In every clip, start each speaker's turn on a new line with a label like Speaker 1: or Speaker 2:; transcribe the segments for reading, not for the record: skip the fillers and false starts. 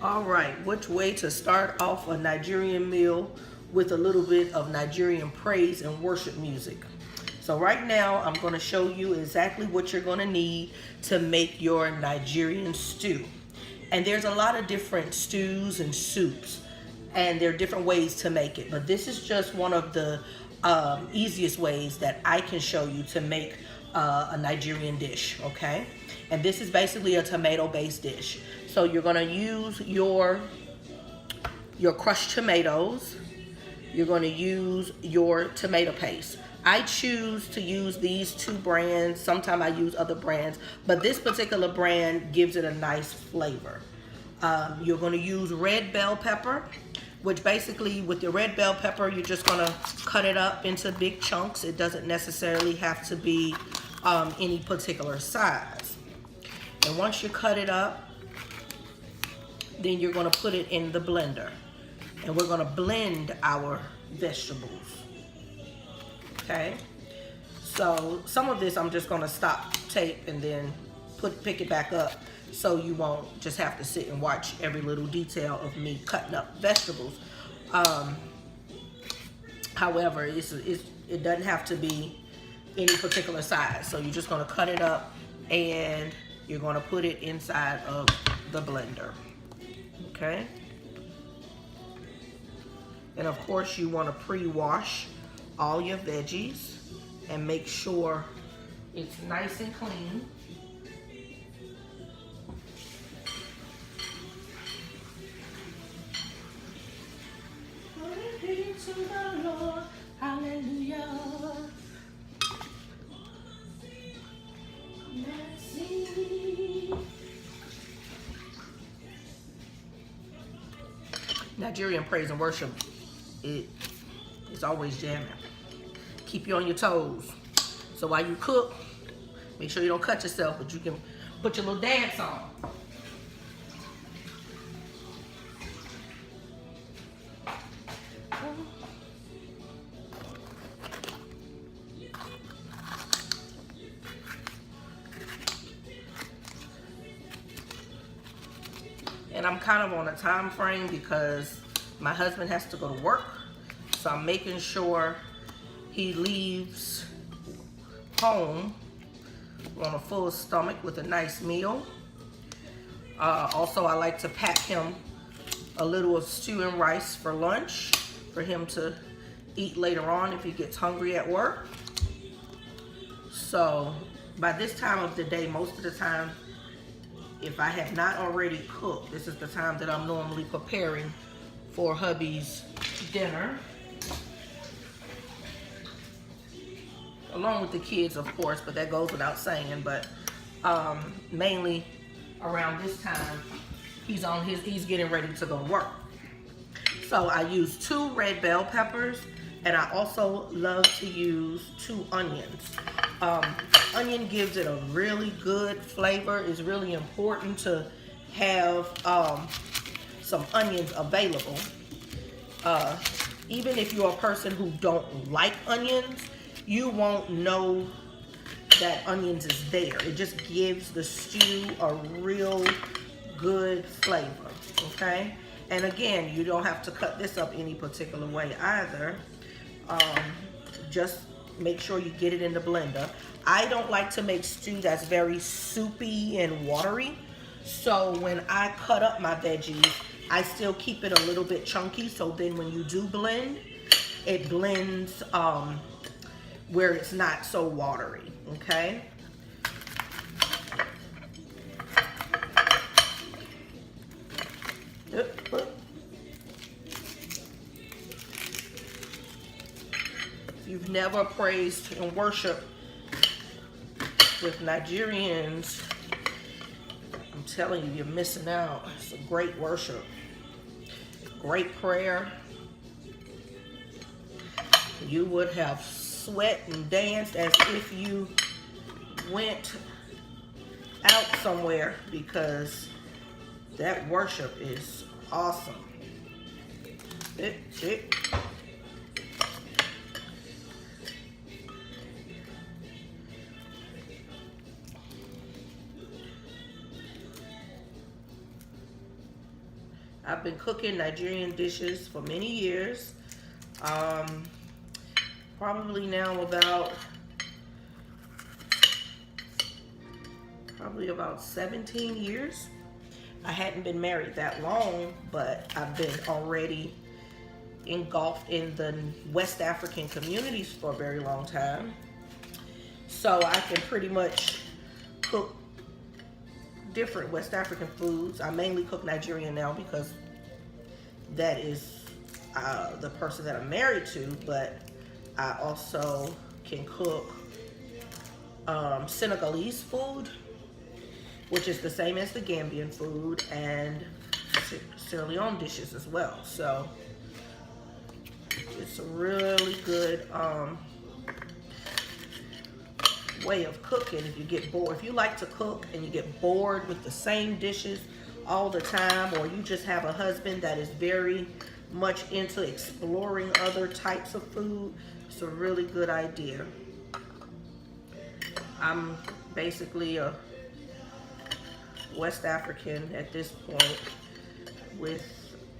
Speaker 1: All right, which way to start off a Nigerian meal with a little bit of Nigerian praise and worship music. So right now, I'm going to show you exactly what you're going to need to make your Nigerian stew. And there's a lot of different stews and soups, and there are different ways to make it. But this is just one of the easiest ways that I can show you to make a Nigerian dish, okay? And this is basically a tomato-based dish. So you're gonna use your crushed tomatoes. You're gonna use your tomato paste. I choose to use these two brands. Sometimes I use other brands, but this particular brand gives it a nice flavor. You're gonna use red bell pepper, which basically with your red bell pepper, you're just gonna cut it up into big chunks. It doesn't necessarily have to be any particular size. And once you cut it up, then you're gonna put it in the blender. And we're gonna blend our vegetables, okay? So some of this I'm just gonna stop tape and then pick it back up so you won't just have to sit and watch every little detail of me cutting up vegetables. However, it doesn't have to be any particular size. So you're just gonna cut it up and you're gonna put it inside of the blender, okay? And of course you wanna pre-wash all your veggies and make sure it's nice and clean. Glory to the Lord, hallelujah. Nigerian praise and worship, it's always jamming. Keep you on your toes. So while you cook, make sure you don't cut yourself, but you can put your little dance on. And I'm kind of on a time frame because my husband has to go to work. So I'm making sure he leaves home on a full stomach with a nice meal. Also, I like to pack him a little of stew and rice for lunch for him to eat later on if he gets hungry at work. So by this time of the day, most of the time, if I have not already cooked, this is the time that I'm normally preparing for hubby's dinner. Along with the kids, of course, but that goes without saying. But mainly around this time, he's getting ready to go to work. So I use 2 red bell peppers, and I also love to use 2 onions. Onion gives it a really good flavor. It's really important to have some onions available. Even if you're a person who don't like onions, you won't know that onions is there. It just gives the stew a real good flavor, okay? And again, you don't have to cut this up any particular way either. Just make sure you get it in the blender. I don't like to make stew that's very soupy and watery. So when I cut up my veggies, I still keep it a little bit chunky. So then when you do blend, it blends where it's not so watery, okay? If you've never praised and worshiped with Nigerians, I'm telling you, you're missing out. It's a great worship, great prayer. You would have sweat and danced as if you went out somewhere, because that worship is awesome. I've been cooking Nigerian dishes for many years. Probably now about 17 years. I hadn't been married that long, but I've been already engulfed in the West African communities for a very long time. So I can pretty much cook different West African foods. I mainly cook Nigerian now because that is the person that I'm married to, but I also can cook Senegalese food, which is the same as the Gambian food, and Sierra Leone dishes as well. So it's a really good way of cooking if you get bored. If you like to cook and you get bored with the same dishes all the time, or you just have a husband that is very much into exploring other types of food, it's a really good idea. I'm basically a West African at this point with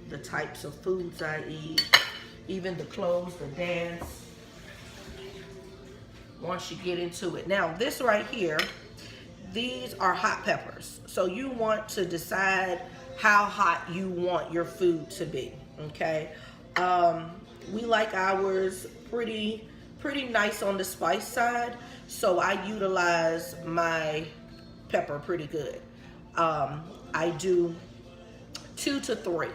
Speaker 1: the types of foods I eat, even the clothes, the dance, once you get into it. Now this right here, these are hot peppers. So you want to decide how hot you want your food to be, okay? We like ours pretty nice on the spice side, so I utilize my pepper pretty good. I do 2 to 3,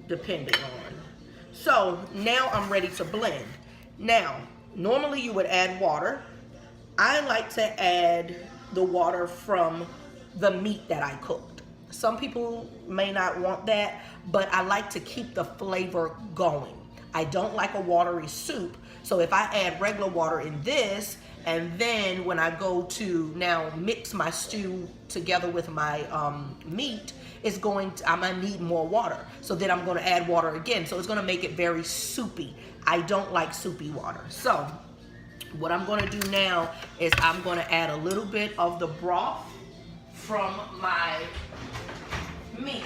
Speaker 1: depending on. So now I'm ready to blend. Now, normally you would add water. I like to add the water from the meat that I cooked. Some people may not want that, but I like to keep the flavor going. I don't like a watery soup, so if I add regular water in this, and then when I go to now mix my stew together with my meat, I'm gonna need more water. So then I'm gonna add water again. So it's gonna make it very soupy. I don't like soupy water. So what I'm gonna do now is I'm gonna add a little bit of the broth from my meat.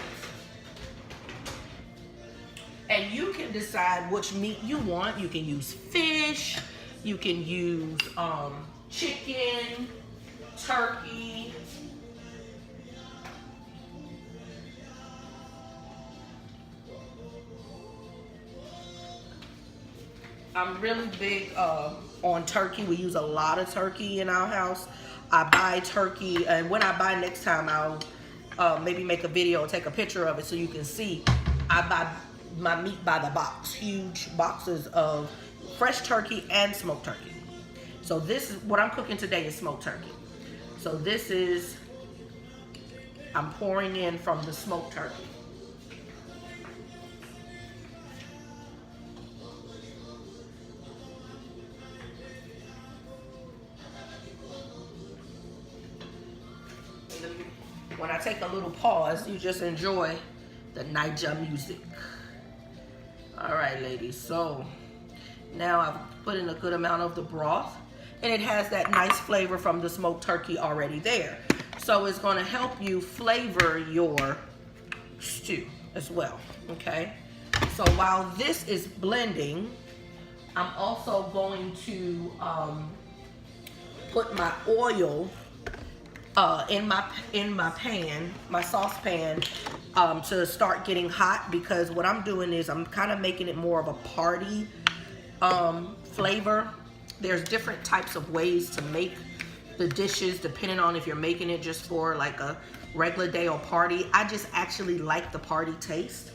Speaker 1: And you can decide which meat you want. You can use fish, you can use chicken, turkey. I'm really big on turkey. We use a lot of turkey in our house. I buy turkey, and when I buy next time, I'll maybe make a video or take a picture of it so you can see. I buy my meat by the box, huge boxes of fresh turkey and smoked turkey. So this is what I'm cooking today, is smoked turkey. So this is, I'm pouring in from the smoked turkey. When I take a little pause, you just enjoy the Niger music. All right, ladies, so now I've put in a good amount of the broth, and it has that nice flavor from the smoked turkey already there. So it's gonna help you flavor your stew as well, okay? So while this is blending, I'm also going to put my oil in my pan, my saucepan, to start getting hot, because what I'm doing is I'm kind of making it more of a party flavor. There's different types of ways to make the dishes depending on if you're making it just for like a regular day or party. I just actually like the party taste.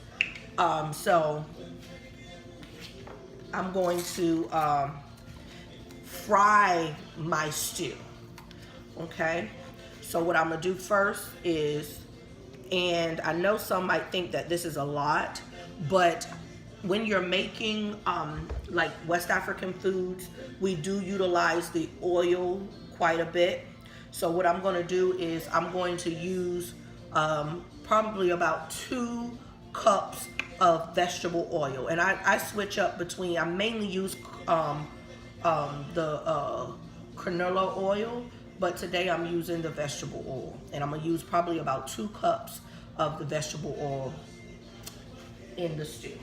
Speaker 1: So I'm going to fry my stew, okay? So what I'm gonna do first is, and I know some might think that this is a lot, but when you're making like West African foods, we do utilize the oil quite a bit. So what I'm gonna do is I'm going to use probably about 2 cups of vegetable oil. And I switch up between, I mainly use the canola oil, but today I'm using the vegetable oil, and I'm gonna use probably about 2 cups of the vegetable oil in the stew.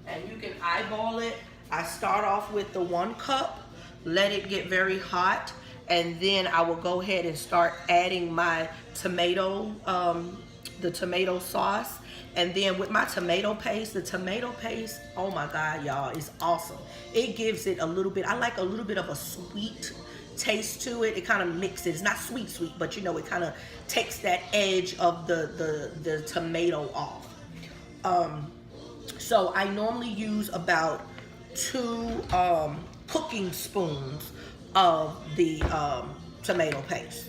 Speaker 1: And you can eyeball it. I start off with the 1 cup, let it get very hot, and then I will go ahead and start adding my tomato, the tomato sauce. And then with my tomato paste, the tomato paste, oh my God, y'all, it's awesome. It gives it a little bit, I like a little bit of a sweet taste to it. It kind of mixes, it's not sweet, but you know, it kind of takes that edge of the tomato off. So I normally use about 2 cooking spoons of the tomato paste.